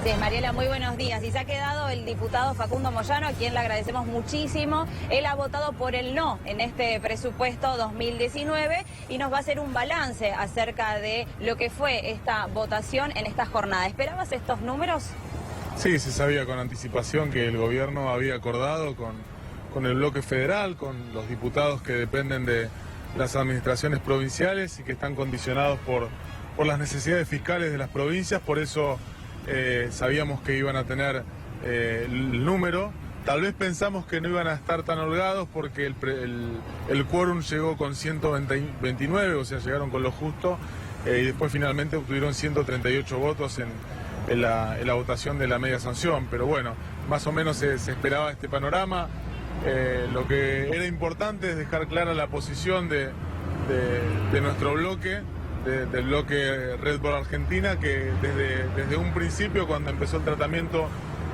Así es, Mariela, muy buenos días. Y se ha quedado el diputado Facundo Moyano, a quien le agradecemos muchísimo. Él ha votado por el no en este presupuesto 2019 y nos va a hacer un balance acerca de lo que fue esta votación en esta jornada. ¿Esperabas estos números? Sí, se sabía con anticipación que el gobierno había acordado con el bloque federal, con los diputados que dependen de las administraciones provinciales y que están condicionados por las necesidades fiscales de las provincias. Por eso sabíamos que iban a tener el número. Tal vez pensamos que no iban a estar tan holgados porque el quórum llegó con 129, o sea, llegaron con lo justo, y después finalmente obtuvieron 138 votos en la votación de la media sanción. Pero bueno, más o menos se esperaba este panorama. Lo que era importante es dejar clara la posición de nuestro bloque, del bloque Red Bull Argentina, que desde un principio, cuando empezó el tratamiento,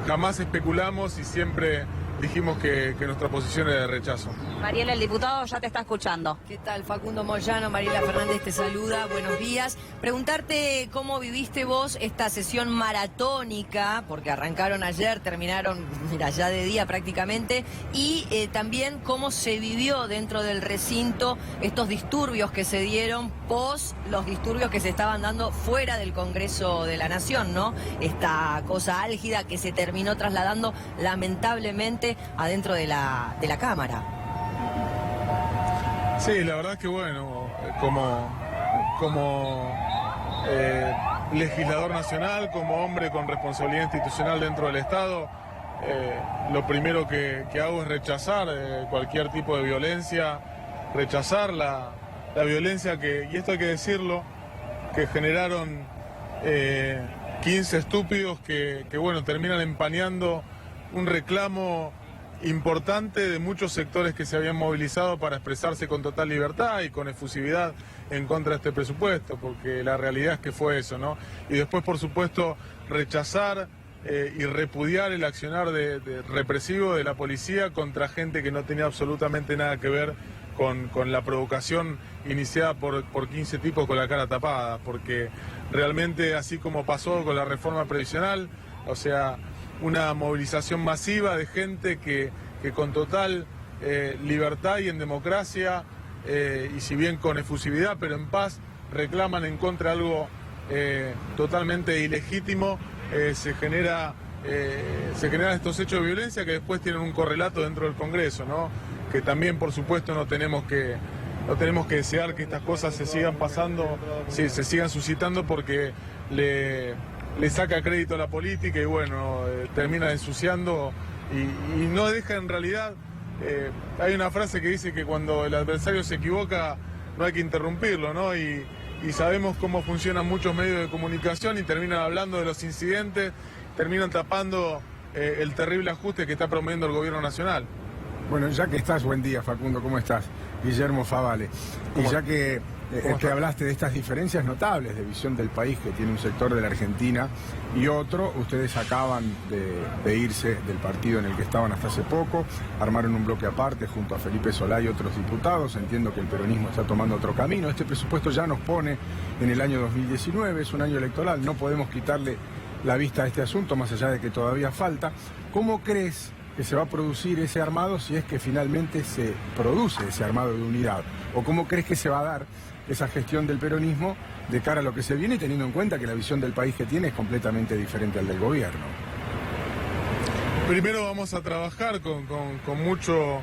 jamás especulamos y siempre dijimos que nuestra posición era de rechazo. Mariela, el diputado ya te está escuchando. ¿Qué tal? Facundo Moyano, Mariela Fernández te saluda, buenos días. Preguntarte cómo viviste vos esta sesión maratónica, porque arrancaron ayer, terminaron, mira, ya de día prácticamente, y también cómo se vivió dentro del recinto estos disturbios que se dieron pos los disturbios que se estaban dando fuera del Congreso de la Nación, ¿no? Esta cosa álgida que se terminó trasladando lamentablemente adentro de la Cámara. Sí, la verdad es que bueno, como legislador nacional, como hombre con responsabilidad institucional dentro del Estado, lo primero que hago es rechazar cualquier tipo de violencia, rechazar la violencia y esto hay que decirlo, que generaron 15 estúpidos que bueno, terminan empañando un reclamo importante de muchos sectores que se habían movilizado para expresarse con total libertad y con efusividad en contra de este presupuesto, porque la realidad es que fue eso, ¿no? Y después, por supuesto, rechazar y repudiar el accionar represivo de la policía contra gente que no tenía absolutamente nada que ver con la provocación iniciada por 15 tipos con la cara tapada, porque realmente, así como pasó con la reforma previsional, o sea, una movilización masiva de gente que con total libertad y en democracia, y si bien con efusividad, pero en paz, reclaman en contra de algo totalmente ilegítimo. Se generan estos hechos de violencia que después tienen un correlato dentro del Congreso, ¿no? Que también, por supuesto, no tenemos que desear que estas cosas se sigan pasando, se sigan suscitando, porque le saca crédito a la política y bueno, termina ensuciando y no deja en realidad. Hay una frase que dice que cuando el adversario se equivoca no hay que interrumpirlo, ¿no? Y sabemos cómo funcionan muchos medios de comunicación y terminan hablando de los incidentes, terminan tapando el terrible ajuste que está promoviendo el gobierno nacional. Bueno, ya que estás, buen día Facundo, ¿cómo estás? Guillermo Favale. Y ya que hablaste de estas diferencias notables de visión del país que tiene un sector de la Argentina y otro, ustedes acaban de irse del partido en el que estaban hasta hace poco, armaron un bloque aparte junto a Felipe Solá y otros diputados. Entiendo que el peronismo está tomando otro camino. Este presupuesto ya nos pone en el año 2019, es un año electoral, no podemos quitarle la vista a este asunto, más allá de que todavía falta. ¿Cómo crees que se va a producir ese armado si es que finalmente se produce ese armado de unidad? ¿O cómo crees que se va a dar esa gestión del peronismo de cara a lo que se viene, teniendo en cuenta que la visión del país que tiene es completamente diferente al del gobierno? Primero vamos a trabajar con mucho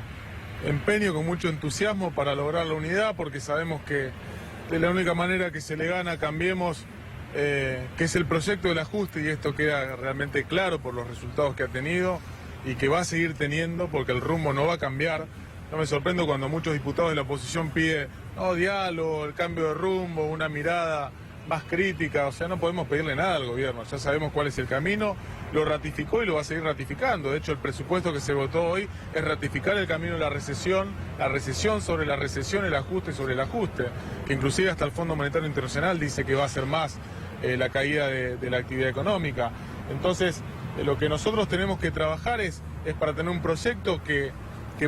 empeño, con mucho entusiasmo para lograr la unidad, porque sabemos que de la única manera que se le gana a Cambiemos, que es el proyecto del ajuste, y esto queda realmente claro por los resultados que ha tenido y que va a seguir teniendo, porque el rumbo no va a cambiar. No me sorprendo cuando muchos diputados de la oposición piden diálogo, el cambio de rumbo, una mirada más crítica. O sea, no podemos pedirle nada al gobierno, ya sabemos cuál es el camino, lo ratificó y lo va a seguir ratificando. De hecho, el presupuesto que se votó hoy es ratificar el camino de la recesión sobre la recesión, el ajuste sobre el ajuste, que inclusive hasta el Fondo Monetario Internacional dice que va a ser más la caída de la actividad económica. Entonces, lo que nosotros tenemos que trabajar es para tener un proyecto que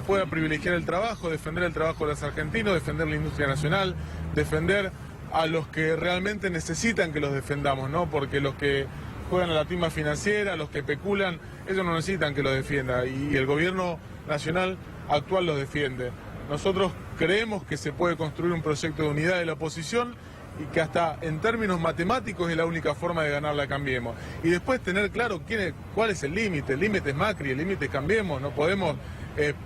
pueda privilegiar el trabajo, defender el trabajo de los argentinos, defender la industria nacional, defender a los que realmente necesitan que los defendamos, ¿no? Porque los que juegan a la timba financiera, los que especulan, ellos no necesitan que los defienda y el gobierno nacional actual los defiende. Nosotros creemos que se puede construir un proyecto de unidad de la oposición y que hasta en términos matemáticos es la única forma de ganarla Cambiemos. Y después tener claro cuál es el límite es Macri, el límite es Cambiemos, no podemos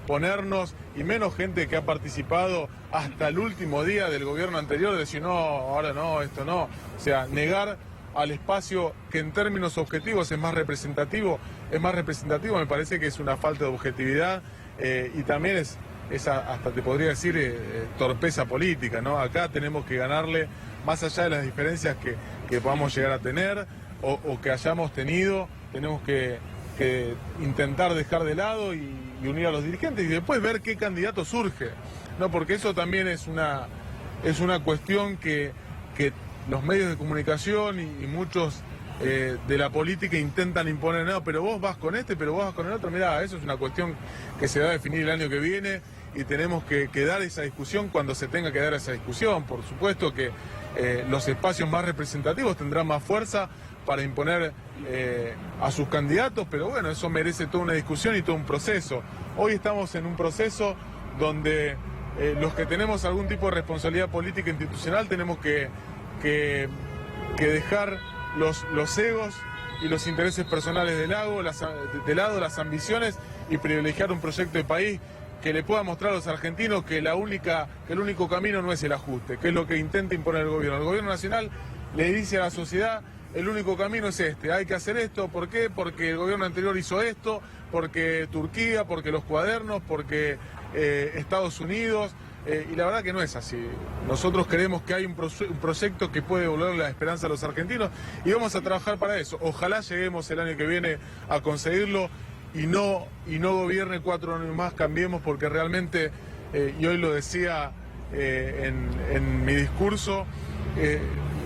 ponernos, y menos gente que ha participado hasta el último día del gobierno anterior, decir no, ahora no, esto no, o sea, negar al espacio que en términos objetivos es más representativo, me parece que es una falta de objetividad y también es hasta te podría decir torpeza política, ¿no? Acá tenemos que ganarle, más allá de las diferencias que podamos llegar a tener o que hayamos tenido, tenemos que intentar dejar de lado y unir a los dirigentes y después ver qué candidato surge, ¿no? Porque eso también es una cuestión que los medios de comunicación y muchos de la política intentan imponer, no, pero vos vas con este, pero vos vas con el otro. Mirá, eso es una cuestión que se va a definir el año que viene y tenemos que dar esa discusión cuando se tenga que dar esa discusión. Por supuesto que los espacios más representativos tendrán más fuerza para imponer a sus candidatos, pero bueno, eso merece toda una discusión y todo un proceso. Hoy estamos en un proceso donde los que tenemos algún tipo de responsabilidad política e institucional tenemos que dejar los egos y los intereses personales de lado, las ambiciones, y privilegiar un proyecto de país que le pueda mostrar a los argentinos que el único camino no es el ajuste, que es lo que intenta imponer el gobierno. El gobierno nacional le dice a la sociedad: el único camino es este, hay que hacer esto. ¿Por qué? Porque el gobierno anterior hizo esto, porque Turquía, porque los cuadernos, porque Estados Unidos, y la verdad que no es así. Nosotros creemos que hay un proyecto que puede devolver la esperanza a los argentinos y vamos a trabajar para eso. Ojalá lleguemos el año que viene a conseguirlo y no gobierne 4 años más Cambiemos, porque realmente, y hoy lo decía en mi discurso,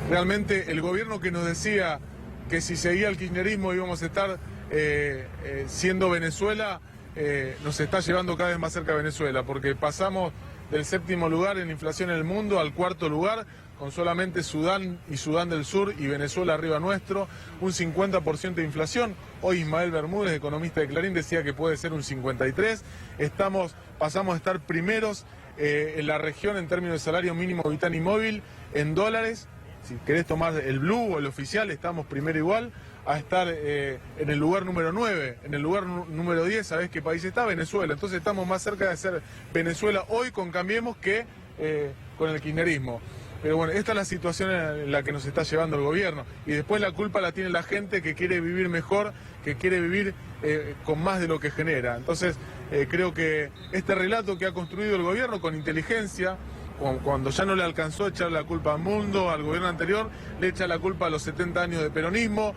realmente el gobierno que nos decía que si seguía el kirchnerismo íbamos a estar siendo Venezuela, nos está llevando cada vez más cerca de Venezuela, porque pasamos del 7º lugar en inflación en el mundo al 4º lugar, con solamente Sudán y Sudán del Sur y Venezuela arriba nuestro, un 50% de inflación. Hoy Ismael Bermúdez, economista de Clarín, decía que puede ser un 53%. Pasamos a estar primeros en la región en términos de salario mínimo vital y móvil en dólares. Si querés tomar el blue o el oficial, estamos primero igual, a estar en el lugar número 9, en el lugar número 10, ¿sabés qué país está? Venezuela. Entonces estamos más cerca de ser Venezuela hoy con Cambiemos que con el kirchnerismo. Pero bueno, esta es la situación en la que nos está llevando el gobierno. Y después la culpa la tiene la gente que quiere vivir mejor, que quiere vivir con más de lo que genera. Entonces creo que este relato que ha construido el gobierno con inteligencia, cuando ya no le alcanzó a echar la culpa al mundo, al gobierno anterior, le echa la culpa a los 70 años de peronismo.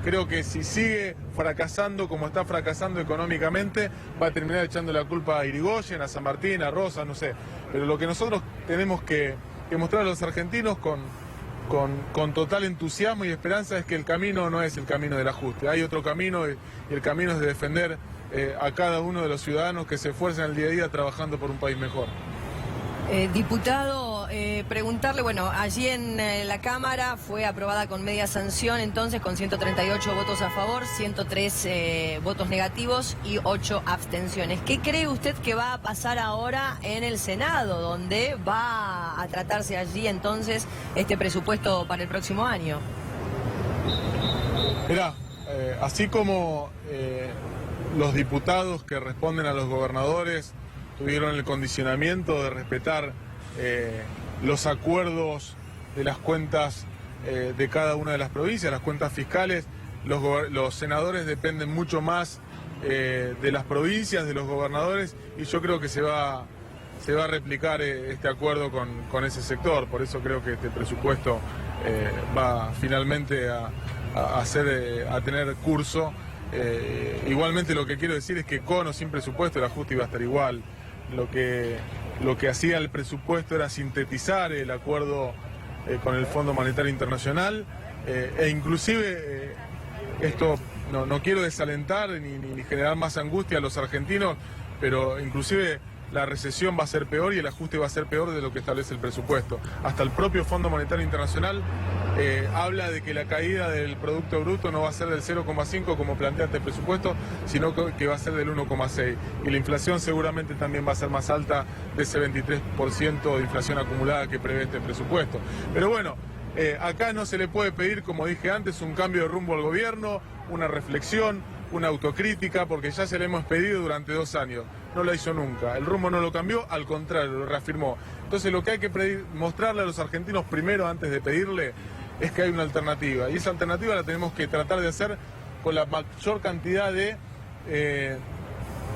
Creo que si sigue fracasando como está fracasando económicamente, va a terminar echando la culpa a Irigoyen, a San Martín, a Rosa, no sé. Pero lo que nosotros tenemos que mostrar a los argentinos con total entusiasmo y esperanza es que el camino no es el camino del ajuste. Hay otro camino y el camino es de defender a cada uno de los ciudadanos que se esfuerzan el día a día trabajando por un país mejor. Diputado, preguntarle, bueno, allí en la Cámara fue aprobada con media sanción, entonces con 138 votos a favor, 103 votos negativos y 8 abstenciones. ¿Qué cree usted que va a pasar ahora en el Senado, donde va a tratarse allí entonces este presupuesto para el próximo año? Mirá, así como los diputados que responden a los gobernadores tuvieron el condicionamiento de respetar los acuerdos de las cuentas de cada una de las provincias, las cuentas fiscales, los senadores dependen mucho más de las provincias, de los gobernadores, y yo creo que se va a replicar este acuerdo con ese sector. Por eso creo que este presupuesto va finalmente a tener curso. Igualmente lo que quiero decir es que con o sin presupuesto el ajuste iba a estar igual. Lo que hacía el presupuesto era sintetizar el acuerdo con el Fondo Monetario Internacional e inclusive esto no quiero desalentar ni generar más angustia a los argentinos, pero inclusive la recesión va a ser peor y el ajuste va a ser peor de lo que establece el presupuesto. Hasta el propio Fondo Monetario Internacional habla de que la caída del Producto Bruto no va a ser del 0,5 como plantea este presupuesto, sino que va a ser del 1,6. Y la inflación seguramente también va a ser más alta de ese 23% de inflación acumulada que prevé este presupuesto. Pero bueno, acá no se le puede pedir, como dije antes, un cambio de rumbo al gobierno, una reflexión, una autocrítica, porque ya se le hemos pedido durante 2 años. No lo hizo nunca. El rumbo no lo cambió, al contrario, lo reafirmó. Entonces lo que hay que mostrarle a los argentinos primero, antes de pedirle, es que hay una alternativa. Y esa alternativa la tenemos que tratar de hacer con la mayor cantidad de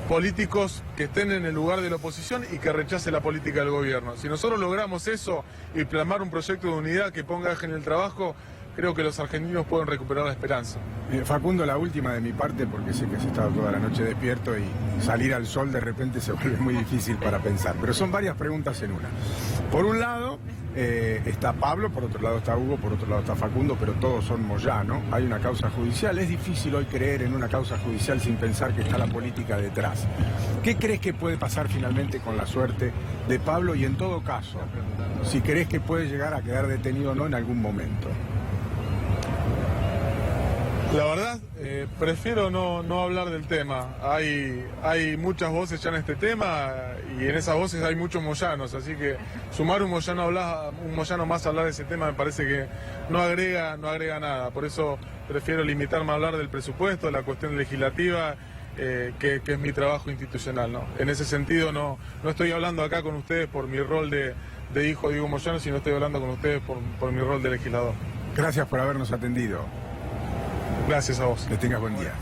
políticos que estén en el lugar de la oposición y que rechace la política del gobierno. Si nosotros logramos eso y plasmar un proyecto de unidad que ponga en el trabajo, creo que los argentinos pueden recuperar la esperanza. Facundo, la última de mi parte, porque sé que has estado toda la noche despierto y salir al sol de repente se vuelve muy difícil para pensar, pero son varias preguntas en una. Por un lado está Pablo, por otro lado está Hugo, por otro lado está Facundo, pero todos son Moyano. Hay una causa judicial. Es difícil hoy creer en una causa judicial sin pensar que está la política detrás. ¿Qué crees que puede pasar finalmente con la suerte de Pablo y, en todo caso, si crees que puede llegar a quedar detenido o no en algún momento? La verdad, prefiero no hablar del tema. Hay muchas voces ya en este tema y en esas voces hay muchos moyanos, así que sumar un moyano más a hablar de ese tema me parece que no agrega nada. Por eso prefiero limitarme a hablar del presupuesto, de la cuestión legislativa, que es mi trabajo institucional, ¿no? En ese sentido no estoy hablando acá con ustedes por mi rol de hijo de Hugo Moyano, sino estoy hablando con ustedes por mi rol de legislador. Gracias por habernos atendido. Gracias a vos. Que tengas buen día.